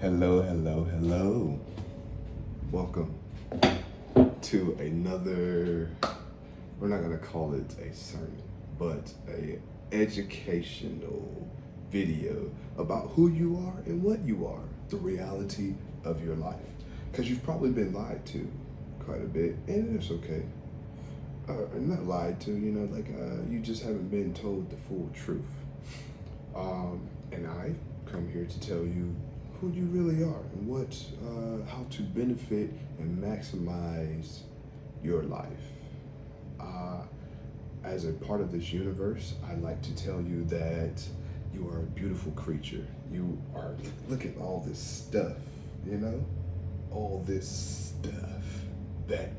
Hello, hello, hello. Welcome to another, we're not gonna call it a sermon, but a educational video about who you are and what you are, the reality of your life. Because you've probably been lied to quite a bit, and it's okay. Not lied to, you just haven't been told the full truth. And I come here to tell you who you really are and how to benefit and maximize your life. As a part of this universe, I like to tell you that you are a beautiful creature. You are, look at all this stuff, all this stuff that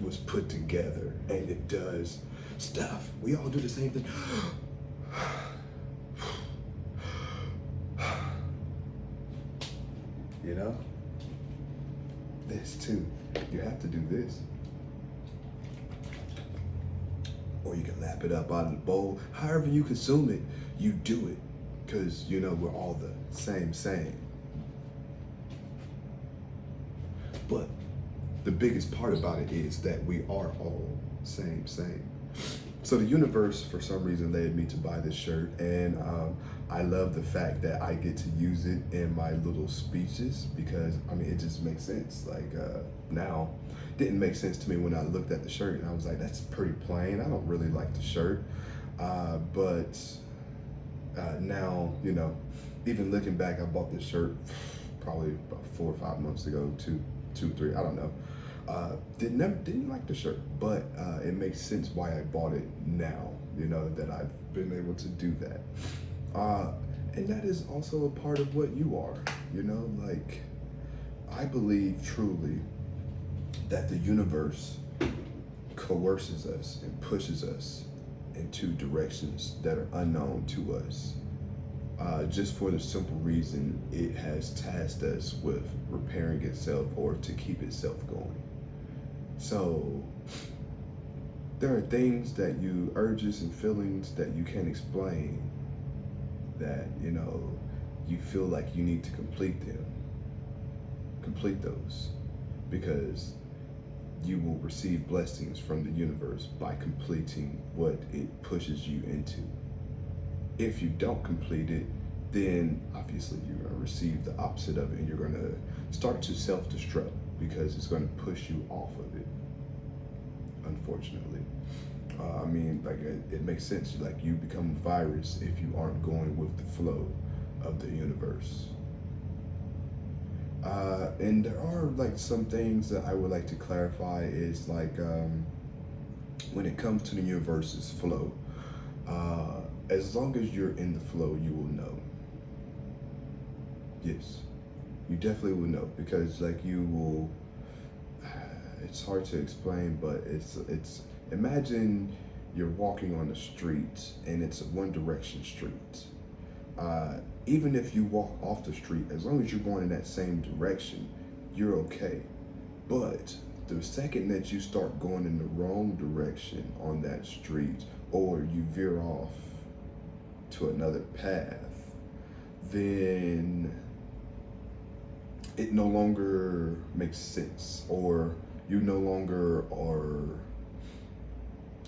was put together, and it does stuff. We all do the same thing. This too. You have to do this. Or you can lap it up out of the bowl. However you consume it, you do it. Because, we're all the same. But the biggest part about it is that we are all same. So the universe, for some reason, led me to buy this shirt, and I love the fact that I get to use it in my little speeches because, it just makes sense. Now, didn't make sense to me when I looked at the shirt, and I was like, that's pretty plain. I don't really like the shirt, but now, even looking back, I bought this shirt probably about 4 or 5 months ago, two, 3, I don't know. Didn't like the shirt, but it makes sense why I bought it now, that I've been able to do that. And that is also a part of what you are, I believe truly that the universe coerces us and pushes us into directions that are unknown to us. Just for the simple reason it has tasked us with repairing itself or to keep itself going. So there are things urges and feelings that you can't explain that, you feel like you need to complete those, because you will receive blessings from the universe by completing what it pushes you into. If you don't complete it, then obviously you're going to receive the opposite of it, and you're going to start to self-destruct because it's going to push you off of it, unfortunately. It makes sense. You become a virus if you aren't going with the flow of the universe. And there are some things that I would like to clarify is when it comes to the universe's flow, as long as you're in the flow, you will know. Yes, you definitely will know, because you will, it's hard to explain, but it's imagine you're walking on the street and it's a one direction street. Even if you walk off the street, as long as you're going in that same direction, you're okay. But the second that you start going in the wrong direction on that street, or you veer off to another path, then it no longer makes sense, or you no longer are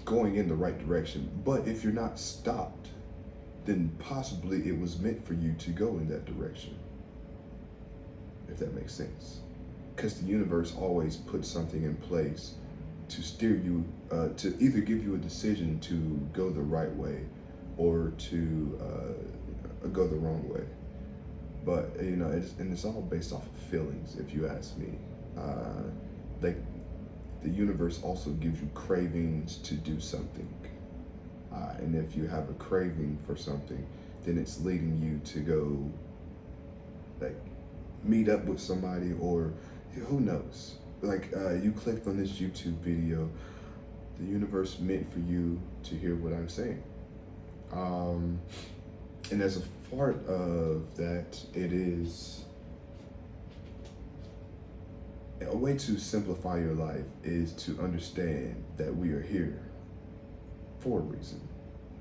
going in the right direction. But if you're not stopped, then possibly it was meant for you to go in that direction, if that makes sense. Because the universe always puts something in place to steer you, to either give you a decision to go the right way or to go the wrong way. But it's all based off of feelings, if you ask me. The universe also gives you cravings to do something. And if you have a craving for something, then it's leading you to go meet up with somebody, or who knows. You clicked on this YouTube video, the universe meant for you to hear what I'm saying. And as a part of that, it is a way to simplify your life is to understand that we are here for a reason.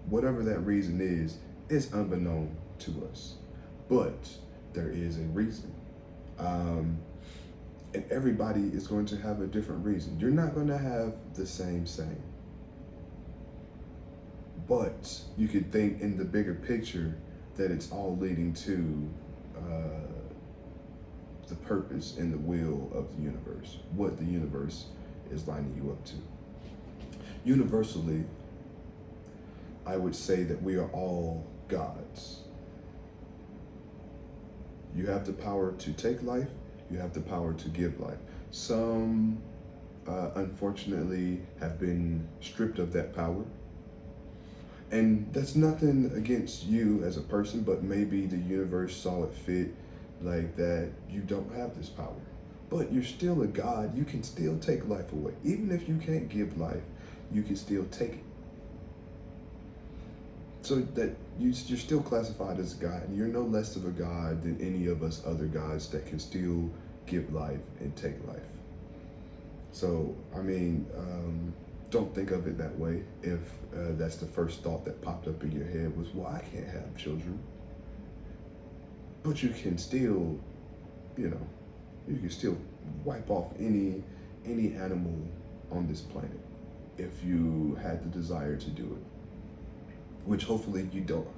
Whatever that reason is unbeknown to us. But there is a reason. Um, and everybody is going to have a different reason. You're not going to have the same. But you could think in the bigger picture that it's all leading to the purpose and the will of the universe, what the universe is lining you up to. Universally, I would say that we are all gods. You have the power to take life, you have the power to give life. Some, unfortunately, have been stripped of that power. And that's nothing against you as a person, but maybe the universe saw it fit like that you don't have this power. But you're still a god. You can still take life away. Even if you can't give life, you can still take it. So that you're still classified as a god, and you're no less of a god than any of us other gods that can still give life and take life. So, I mean, don't think of it that way if that's the first thought that popped up in your head was, well, I can't have children. But you can still, you can still wipe off any animal on this planet if you had the desire to do it. Which hopefully you don't.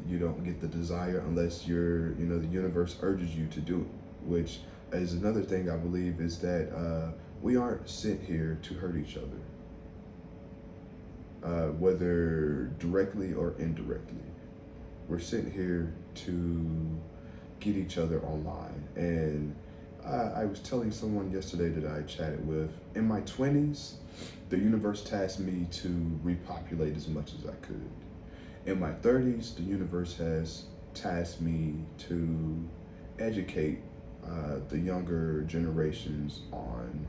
You don't get the desire unless the universe urges you to do it. Which is another thing I believe is that we aren't sent here to hurt each other, whether directly or indirectly. We're sent here to get each other online. And I was telling someone yesterday that I chatted with, in my 20s, the universe tasked me to repopulate as much as I could. In my 30s, the universe has tasked me to educate the younger generations on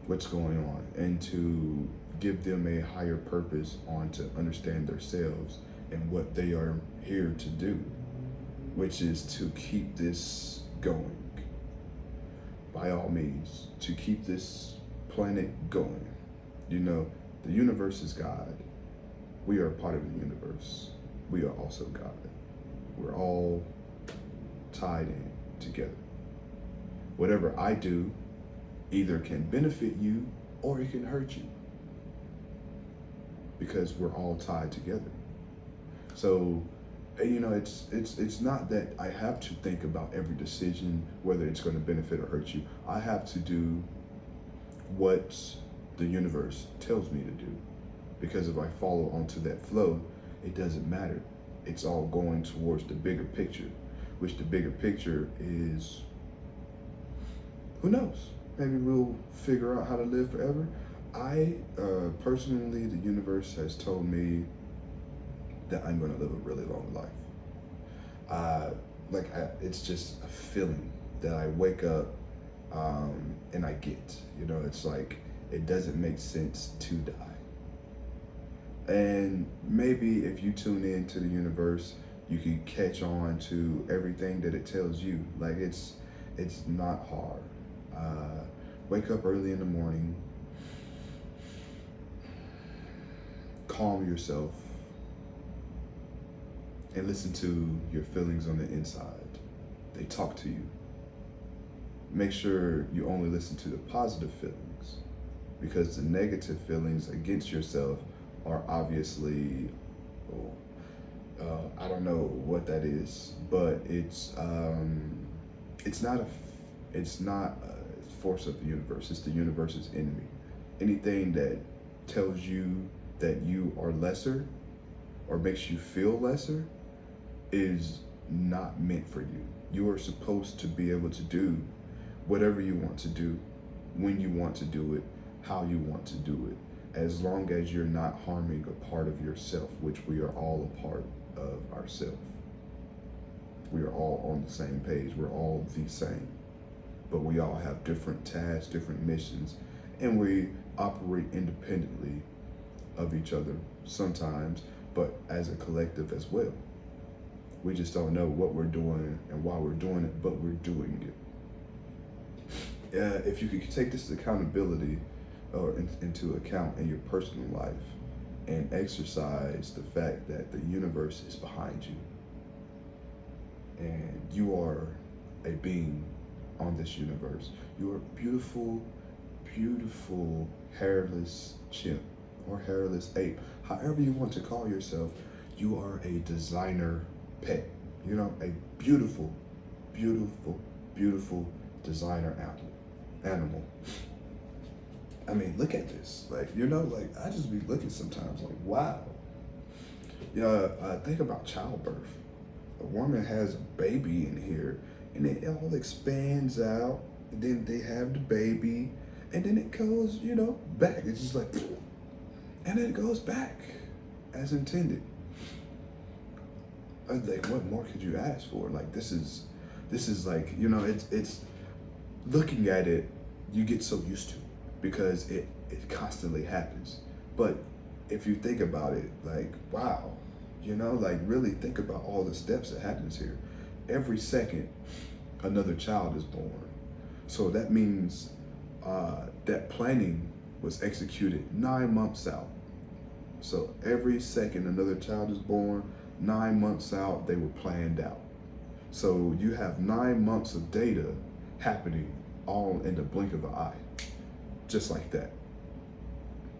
what's going on and to give them a higher purpose on to understand themselves and what they are here to do, which is to keep this going. By all means, to keep this planet going. The universe is God. We are a part of the universe. We are also God. We're all tied in together. Whatever I do either can benefit you or it can hurt you, because we're all tied together. So, it's not that I have to think about every decision, whether it's going to benefit or hurt you. I have to do what the universe tells me to do. Because if I follow onto that flow, it doesn't matter. It's all going towards the bigger picture, which the bigger picture is, who knows? Maybe we'll figure out how to live forever. Personally, the universe has told me that I'm going to live a really long life. It's just a feeling that I wake up and I get. It's like it doesn't make sense to die. And maybe if you tune in to the universe, you can catch on to everything that it tells you. Like it's not hard. Wake up early in the morning, calm yourself, and listen to your feelings on the inside. They talk to you. Make sure you only listen to the positive feelings, because the negative feelings against yourself are obviously, I don't know what that is, but it's not a force of the universe. It's the universe's enemy. Anything that tells you that you are lesser or makes you feel lesser is not meant for you. You are supposed to be able to do whatever you want to do, when you want to do it, how you want to do it, as long as you're not harming a part of yourself, which we are all a part of ourselves. We are all on the same page. We're all the same, but we all have different tasks, different missions, and we operate independently of each other sometimes, but as a collective as well. We just don't know what we're doing and why we're doing it, but we're doing it. If you could take this accountability or into account in your personal life and exercise the fact that the universe is behind you, and you are a being on this universe. You are beautiful, beautiful hairless chimp or hairless ape, however you want to call yourself. You are a designer pet. You know, a beautiful, beautiful, beautiful designer animal. I mean, look at this. Like, you know, like I just be looking sometimes like, wow. You know, think about childbirth. A woman has a baby in here, and it all expands out, and then they have the baby, and then it goes, you know, back. It's just like, and then it goes back as intended. Like, what more could you ask for? Like, this is like, you know, it's looking at it, you get so used to, because it constantly happens. But if you think about it, like, wow, you know, like really think about all the steps that happens here. Every second, another child is born. So that means that planning was executed 9 months out. So every second another child is born, 9 months out, they were planned out. So you have 9 months of data happening all in the blink of an eye, just like that.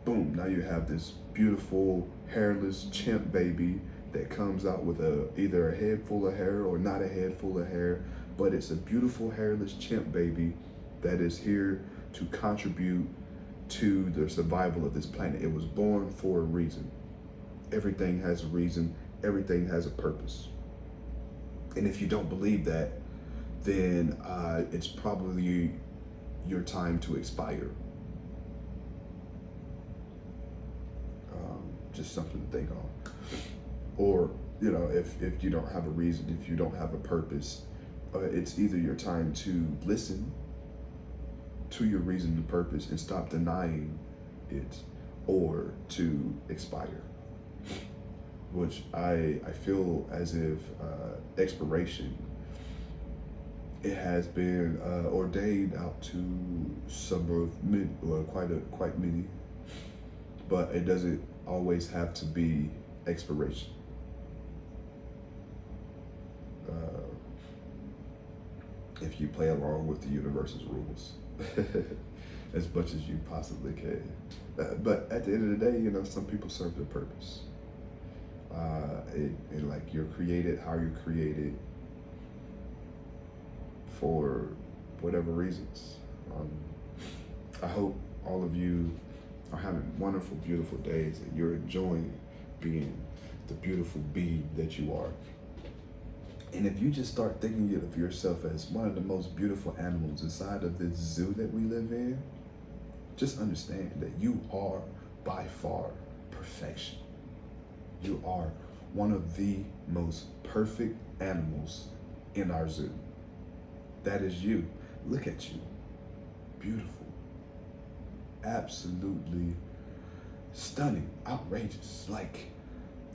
Boom, now you have this beautiful hairless chimp baby that comes out with either a head full of hair or not a head full of hair, but it's a beautiful hairless chimp baby that is here to contribute to the survival of this planet. It was born for a reason. Everything has a reason, everything has a purpose. And if you don't believe that, then it's probably your time to expire. Just something to think on. Or, you know, if you don't have a reason, if you don't have a purpose, it's either your time to listen to your reason and purpose and stop denying it, or to expire. Which I feel as if expiration, it has been ordained out to some of quite many, but it doesn't always have to be expiration. If you play along with the universe's rules as much as you possibly can. But at the end of the day, you know, some people serve their purpose. And like, you're created how you're created for whatever reasons. I hope all of you are having wonderful, beautiful days, and you're enjoying being the beautiful being that you are. And if you just start thinking of yourself as one of the most beautiful animals inside of this zoo that we live in, just understand that you are by far perfection. You are one of the most perfect animals in our zoo. That is you. Look at you. Beautiful. Absolutely stunning, outrageous. Like,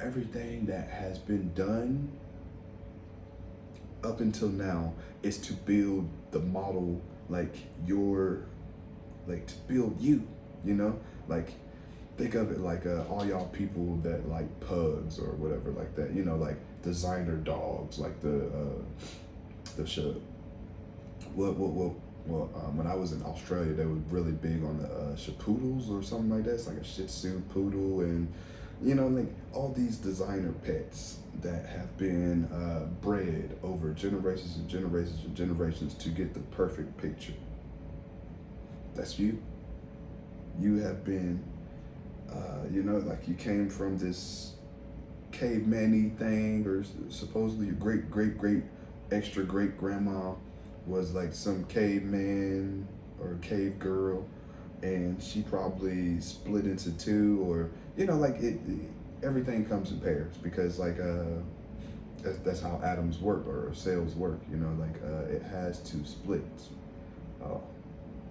everything that has been done up until now is to build the model, like to build you, you know? Like, think of it like all y'all people that like pugs or whatever like that, you know, like designer dogs, like the show. When I was in Australia, they were really big on the shapoodles or something like that. It's like a Shih Tzu poodle, and you know, like all these designer pets that have been bred over generations and generations and generations to get the perfect picture. That's you. You have been, you know, like you came from this caveman-y thing, or supposedly your great extra great grandma was like some caveman or cave girl, and she probably split into two, or you know, like everything comes in pairs, because like that's how atoms work, or cells work, you know, like it has two splits. Oh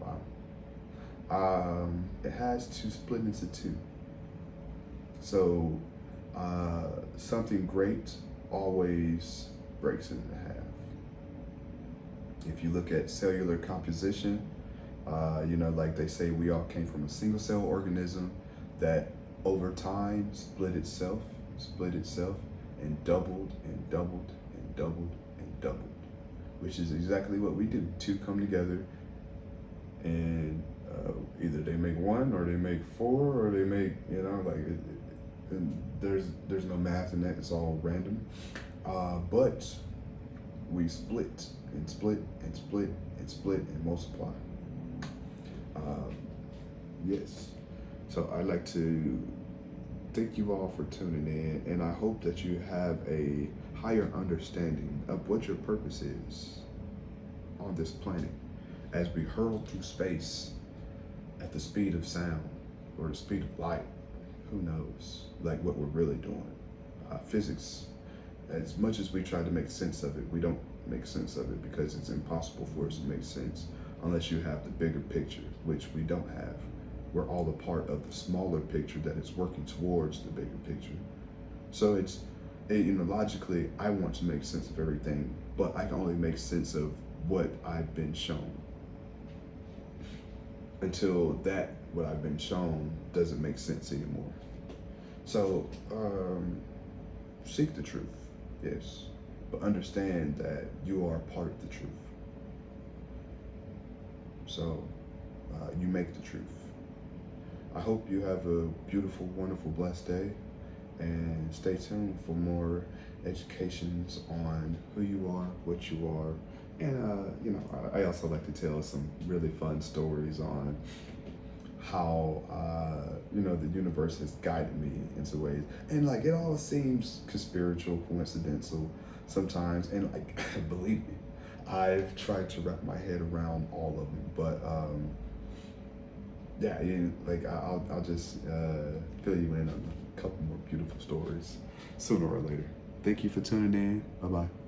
wow. It has to split into two. So something great always breaks into half. If you look at cellular composition, you know, like they say, we all came from a single cell organism that over time split itself, and doubled and doubled and doubled and doubled, which is exactly what we do. Two come together, and either they make one, or they make four, or they make, and there's no math in that. It's all random. But we split and split and split and split and multiply. Yes. So I'd like to thank you all for tuning in, and I hope that you have a higher understanding of what your purpose is on this planet as we hurl through space at the speed of sound or the speed of light. Who knows, like, what we're really doing. Physics, as much as we try to make sense of it, we don't make sense of it because it's impossible for us to make sense unless you have the bigger picture, which we don't have. We're all a part of the smaller picture that is working towards the bigger picture. So logically, I want to make sense of everything, but I can only make sense of what I've been shown. Until what I've been shown doesn't make sense anymore. So, seek the truth, yes, but understand that you are part of the truth. So, you make the truth. I hope you have a beautiful, wonderful, blessed day, and stay tuned for more educations on who you are, what you are, and I also like to tell some really fun stories on how the universe has guided me into ways, and like it all seems conspiratorial, coincidental sometimes, and like believe me, I've tried to wrap my head around all of them, but I'll just fill you in on a couple more beautiful stories sooner or later. Thank you for tuning in. Bye bye.